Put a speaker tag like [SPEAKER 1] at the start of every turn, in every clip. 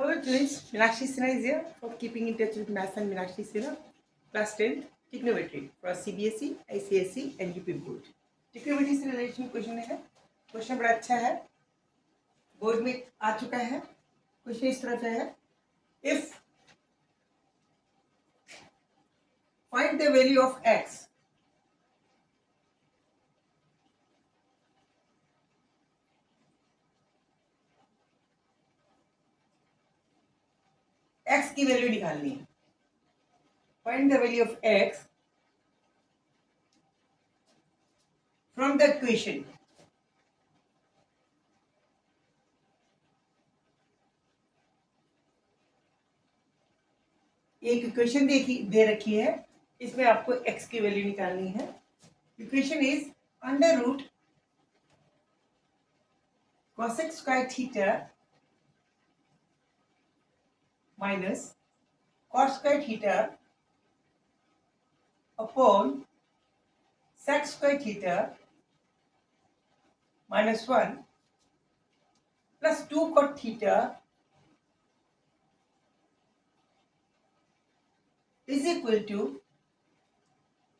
[SPEAKER 1] Hello students, Meenakshi Sinha is here for keeping in touch with Maths and Meenakshi Sinha, class 10, trigonometry for CBSE, ICSE and UP board. Trigonometry से related question है, question बड़ा अच्छा है, board में आ चुका है. Question इस तरह से है, if find the value of x x की वैल्यू निकालनी है. Find the value of x from the equation. एक इक्वेशन दे रखी है, इसमें आपको x की वैल्यू निकालनी है. Equation is under root cosec square theta minus cot square theta upon sec square theta minus 1 plus 2 cot theta is equal to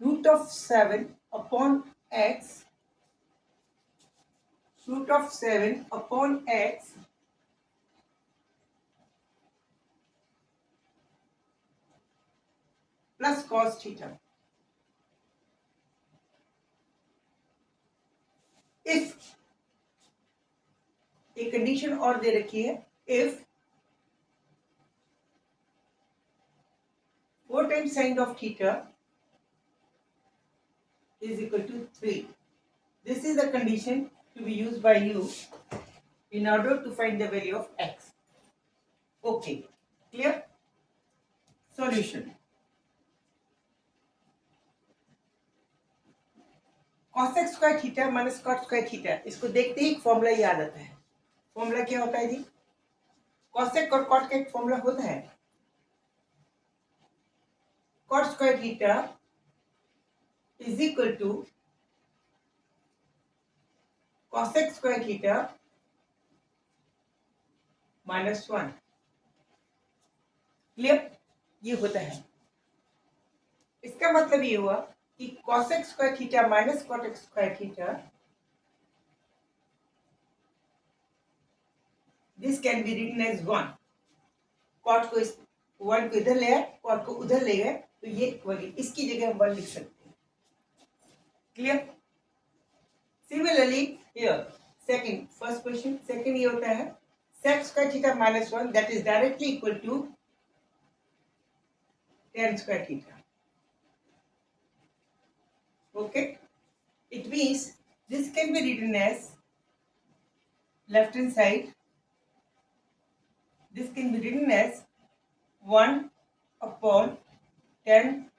[SPEAKER 1] root of 7 upon x, root of 7 upon x plus cos theta. If एक condition और दे रखी है, if 4 times sin of theta is equal to 3. This is the condition to be used by you in order to find the value of x. Okay, clear? Solution. cosec square theta minus cot square theta, इसको देखते ही formula याद आता है. Formula क्या होता है जी? cosec और cot का एक फॉर्मूला होता है. cot square theta is equal to cosec square theta minus 1. Clear? ये होता है. इसका मतलब ये हुआ कि cosec square theta minus cot square theta, this can be written as 1. cot को 1 को इधर ले आए, cot को उधर ले गए, तो ये वाली इसकी जगह हम 1 लिख सकते हैं. Clear? Similarly here second, first question, second ये होता है sec square theta minus 1 that is directly equal to tan square theta. Okay, it means this can be written as left hand side, this can be written as 1 upon tan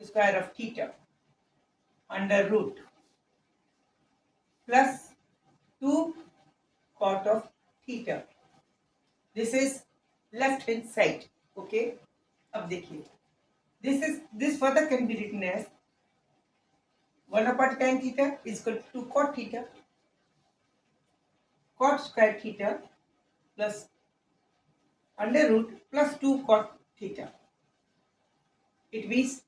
[SPEAKER 1] square of theta under root plus 2 cot of theta. This is left hand side. Okay, अब देखिए, this further can be written as 1 upon tan theta is equal to cot theta, cot square theta plus under root plus 2 cot theta. It means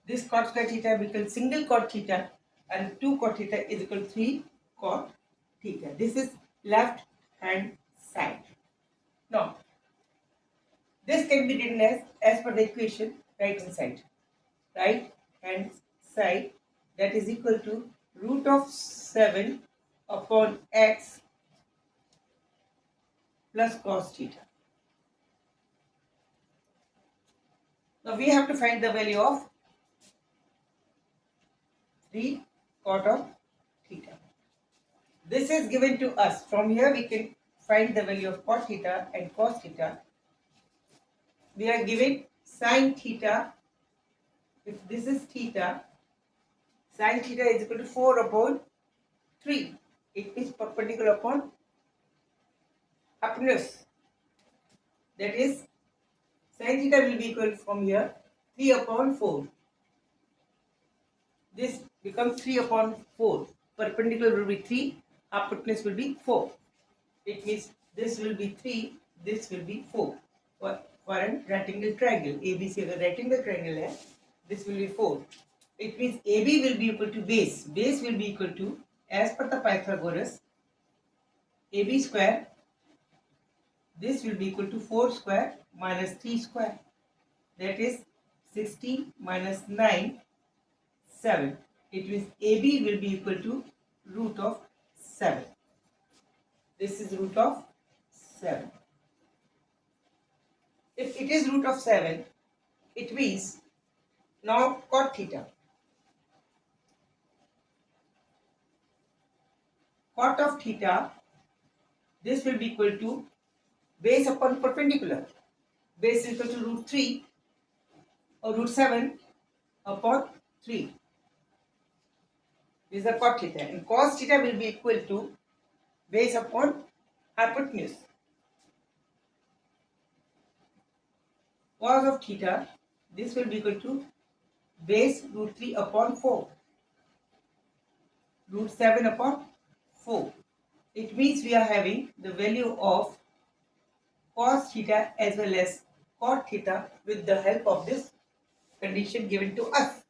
[SPEAKER 1] this cot square theta becomes single cot theta and 2 cot theta is equal to 3 cot theta. This is left hand side. Now, this can be written as per the equation right hand side. Right hand side, that is equal to root of 7 upon x plus cos theta. Now we have to find the value of 3 cot of theta. This is given to us. From here we can find the value of cot theta and cos theta. We are given sin theta. If this is theta, sin theta is equal to 4 upon 3. It is perpendicular upon hypotenuse. That is, sin theta will be equal from here 3 upon 4. This becomes 3 upon 4. Perpendicular will be 3, hypotenuse will be 4. It means this will be 3 this will be 4. For a rectangle triangle, ABC अगर rectangle triangle है, this will be 4. It means AB will be equal to base. Base will be equal to, as per the Pythagoras, AB square, this will be equal to 4 square minus 3 square. That is 60 minus 9, 7. It means AB will be equal to root of 7. This is root of 7. If it is root of 7, it means now cot theta. Cot of theta, this will be equal to base upon perpendicular. Base is equal to root 3 or root 7 upon 3. This is the cot theta. And cos theta will be equal to base upon hypotenuse. Cos of theta, this will be equal to base root 3 upon 4. Root 7 upon 4. It means we are having the value of cos theta as well as cot theta with the help of this condition given to us.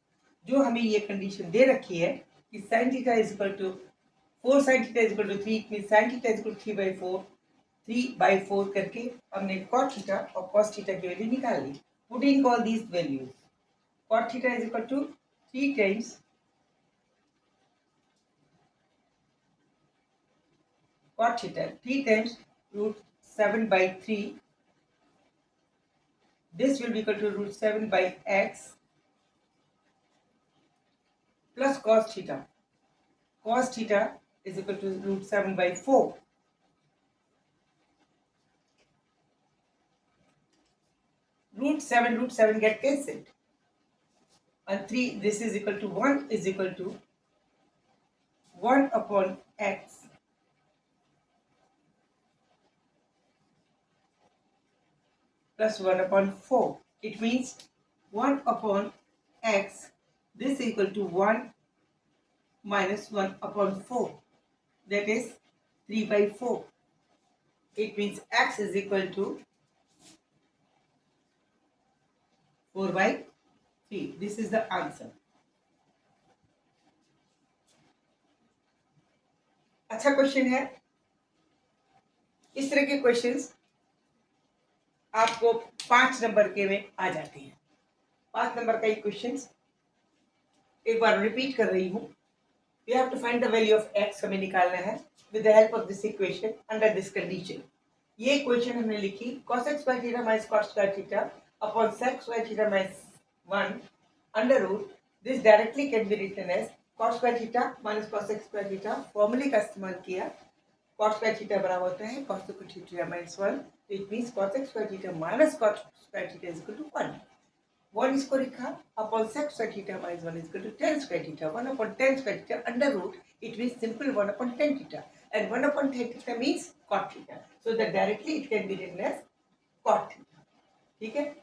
[SPEAKER 1] जो हमें ये condition दे रखी है कि sin theta is equal to 4 sin theta is equal to 3, it means sin theta is equal to 3 by 4, 3 by 4 करके हमने cot theta और cos theta की वैल्यू निकाल ली. Putting all these values, cot theta is equal to 3 times cot theta, 3 times root 7 by 3. This will be equal to root 7 by x plus cos theta. Cos theta is equal to root 7 by 4. Root 7 get cancelled. And 3, this is equal to 1 is equal to 1 upon x plus 1 upon 4. It means 1 upon x, this is equal to 1 minus 1 upon 4. That is 3 by 4. It means x is equal to 4 by 3. This is the answer. अच्छा question है. इस तरह के questions आपको 5 number के में आ जाते हैं. 5 नंबर का ये क्वेश्चंस एक बार रिपीट कर रही हूँ. We have to find the value of x हमें निकालना है with the help of this equation under this condition. ये इक्वेशन हमने लिखी cos x square theta minus cot square theta upon sec square theta minus 1 under root. This directly can be written as cot square theta minus cos x square theta. फॉर्मूले का इस्तेमाल किया. cot square theta बराबर होता है cos square theta minus 1. It means cos x square theta minus cot square theta is equal to 1. 1 इसको लिखा upon sec square theta minus 1 is equal to tan square theta. 1 upon tan square theta under root. It means simple 1 upon tan theta. And 1 upon tan theta means cot theta. So that directly it can be written as cot theta. ठीक है?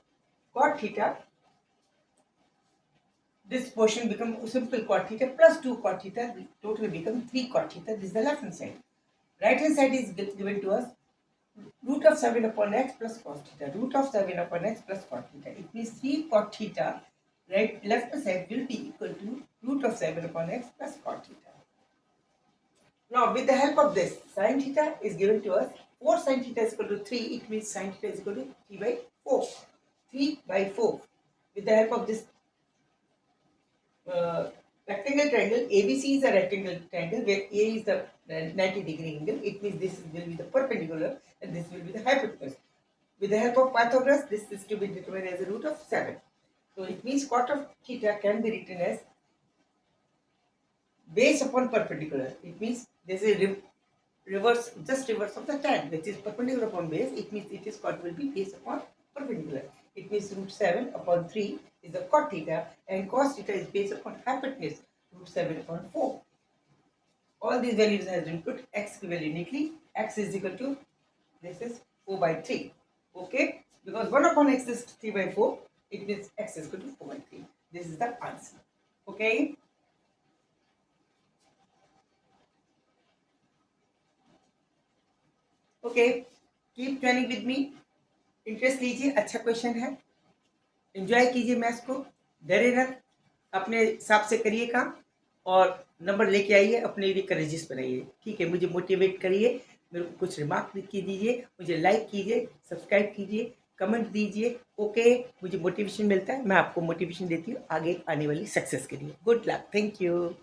[SPEAKER 1] Cot theta. This portion become simple cot theta plus 2 cot theta. Total become 3 cot theta. This is the left hand side. Right hand side is given to us root of 7 upon x plus cos theta. Root of 7 upon x plus cot theta. It means 3 cot theta, right, left side will be equal to root of 7 upon x plus cot theta. Now with the help of this, sin theta is given to us. 4 sin theta is equal to 3. It means sin theta is equal to 3 by 4. 3 by 4. With the help of this rectangle triangle, ABC is a rectangle triangle where A is the 90-degree angle. It means this will be the perpendicular and this will be the hypotenuse. With the help of Pythagoras, this is to be determined as a root of 7. So it means cot of theta can be written as base upon perpendicular. It means this is reverse of the tan, which is perpendicular upon base. It means it is cot will be base upon perpendicular. It means root 7 upon 3 is the cot theta and cos theta is based upon hypotenuse, root 7 upon 4. All these values has been put. X की value निकली. X is equal to, this is 4 by 3. Okay? Because 1 upon x is 3 by 4, it means x is equal to 4 by 3. This is the answer. Okay? Okay. Keep joining with me, interest लीजिए, अच्छा question है, enjoy कीजिए maths को, डरे न, अपने हिसाब से करिए काम और नंबर लेके आइए, अपने लिए करेजिस बनाइए, ठीक है। मुझे मोटिवेट करिए, मेरे को कुछ रिमार्क लिख के दीजिए, मुझे लाइक कीजिए, सब्सक्राइब कीजिए, कमेंट दीजिए, ओके। मुझे मोटिवेशन मिलता है, मैं आपको मोटिवेशन देती हूँ आगे आने वाली सक्सेस के लिए। Good luck, thank you.